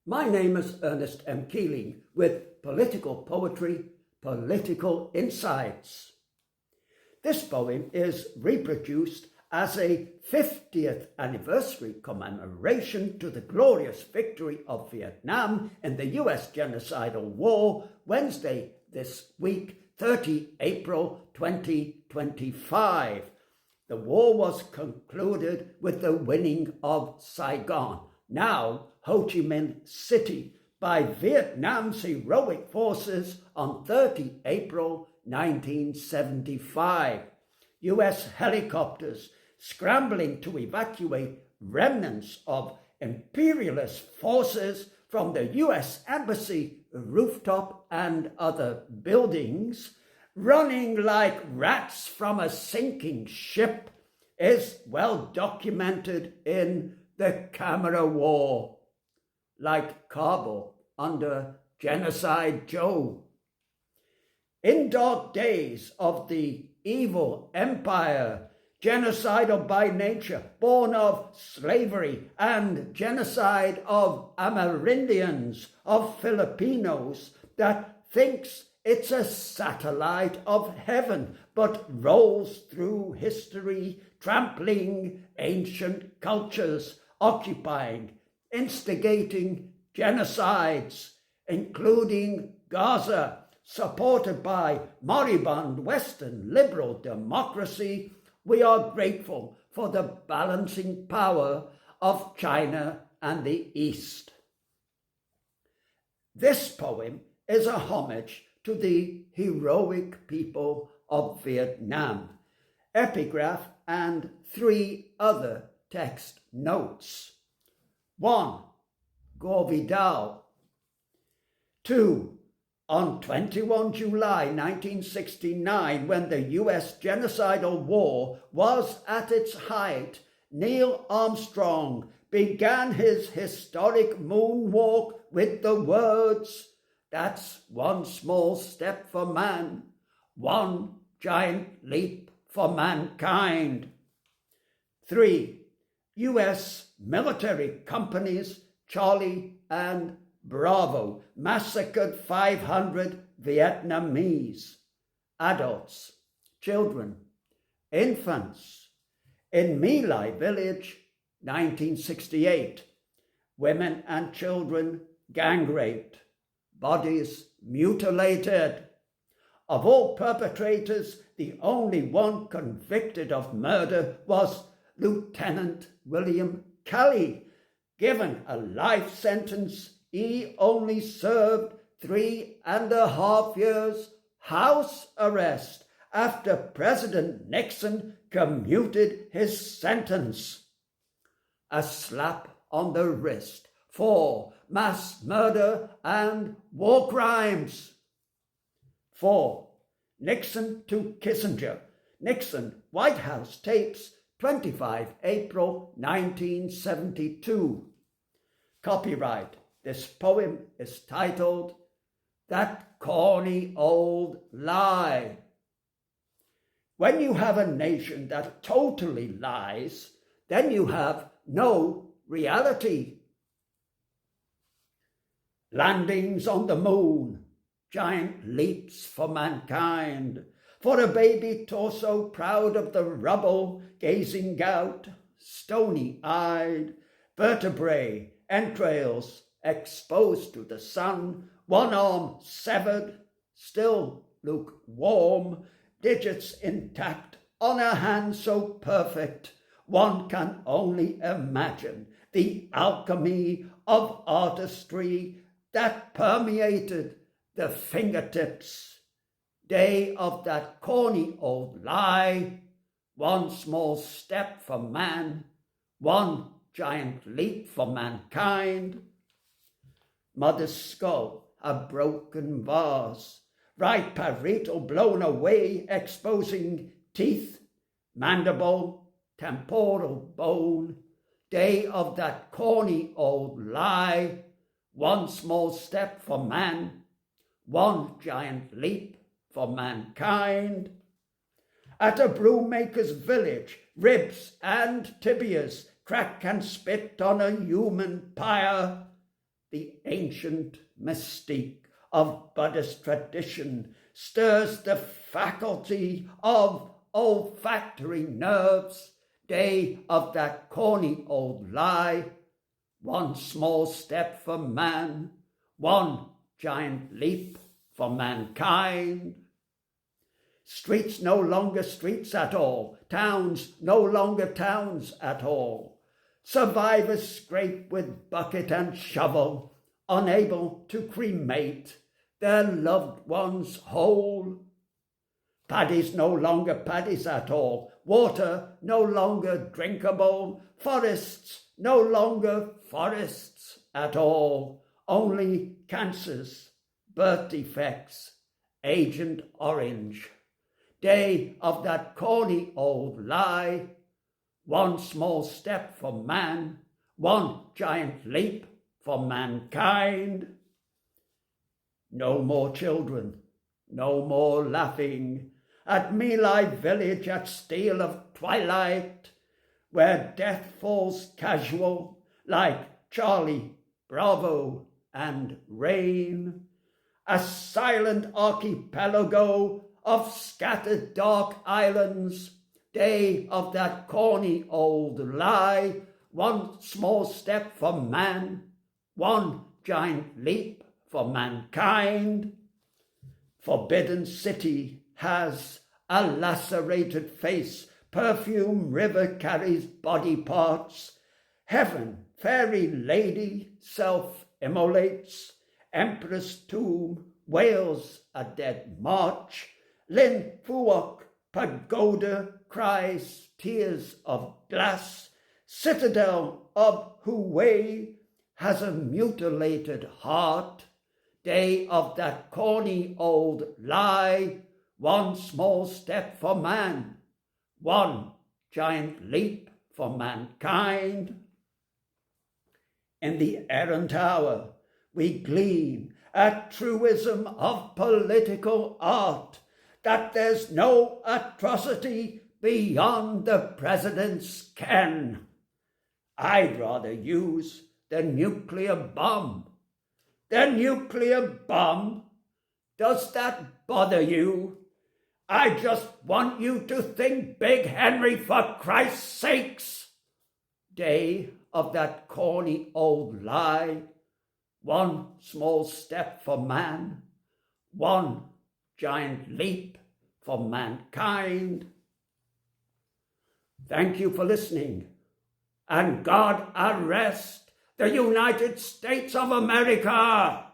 My name is Ernest M. Keeling with Political Poetry, Political Insights. This poem is reproduced as a 50th anniversary commemoration to the glorious victory of Vietnam in the US genocidal war, Wednesday this week, 30 April 2025. The war was concluded with the winning of Saigon, now Ho Chi Minh City, by Vietnam's heroic forces on 30 April 1975. US helicopters scrambling to evacuate remnants of imperialist forces from the US Embassy rooftop and other buildings, running like rats from a sinking ship, is well documented in the Camera War, like Kabul under Genocide Joe. In dark days of the evil empire, genocidal by nature, born of slavery and genocide of Amerindians, of Filipinos, that thinks it's a satellite of heaven, but rolls through history, trampling ancient cultures, occupying, instigating genocides, including Gaza, supported by moribund Western liberal democracy. We are grateful for the balancing power of China and the East. This poem is a homage to the heroic people of Vietnam. Epigraph and 3 other text notes. 1. Gore Vidal. 2. On 21 July 1969, when the US genocidal war was at its height, Neil Armstrong began his historic moonwalk with the words, "That's one small step for man, one giant leap for mankind." 3. US military companies Charlie and Bravo massacred 500 Vietnamese adults, children, infants in My Lai village, 1968. Women and children gang raped, bodies mutilated. Of all perpetrators, the only one convicted of murder was Lieutenant William Kelly. Given a life sentence, he only served 3.5 years house arrest after President Nixon commuted his sentence. A slap on the wrist for mass murder and war crimes. 4. Nixon to Kissinger. Nixon, White House tapes, 25 April 1972. Copyright. This poem is titled, "That Corny Old Lie." When you have a nation that totally lies, then you have no reality. Landings on the moon, giant leaps for mankind, for a baby torso proud of the rubble, gazing out, stony-eyed, vertebrae, entrails exposed to the sun, one arm severed, still lukewarm, digits intact, on a hand so perfect, one can only imagine the alchemy of artistry that permeated the fingertips. Day of that corny old lie, one small step for man, one giant leap for mankind. Mother's skull, a broken vase, right parietal blown away, exposing teeth, mandible, temporal bone. Day of that corny old lie, one small step for man, one giant leap for mankind. At a brewmaker's village, ribs and tibias crack and spit on a human pyre. the ancient mystique of Buddhist tradition stirs the faculty of olfactory nerves, day of that corny old lie, one small step for man, one giant leap for mankind. Streets no longer streets at all, towns no longer towns at all. Survivors scrape with bucket and shovel, unable to cremate their loved ones whole. Paddies no longer paddies at all, water no longer drinkable, forests no longer forests at all, only cancers, birth defects, Agent Orange. Day of that corny old lie, one small step for man, one giant leap for mankind. No more children, no more laughing at My Lai village at steal of twilight, where death falls casual like Charlie, Bravo, and Rain, a silent archipelago of scattered dark islands, day of that corny old lie, one small step for man, one giant leap for mankind. Forbidden City has a lacerated face, perfume river carries body parts, heaven, fairy lady, self-immolates, empress tomb wails a dead march, Lin Phuoc pagoda cries tears of glass, citadel of Hue has a mutilated heart, day of that corny old lie, one small step for man, one giant leap for mankind. In the errant hour, we glean a truism of political art, that there's no atrocity beyond the president's ken. I'd rather use the nuclear bomb. The nuclear bomb? Does that bother you? I just want you to think big, Henry, for Christ's sakes. Day of that corny old lie, one small step for man, one giant leap for mankind. Thank you for listening, and God arrest the United States of America.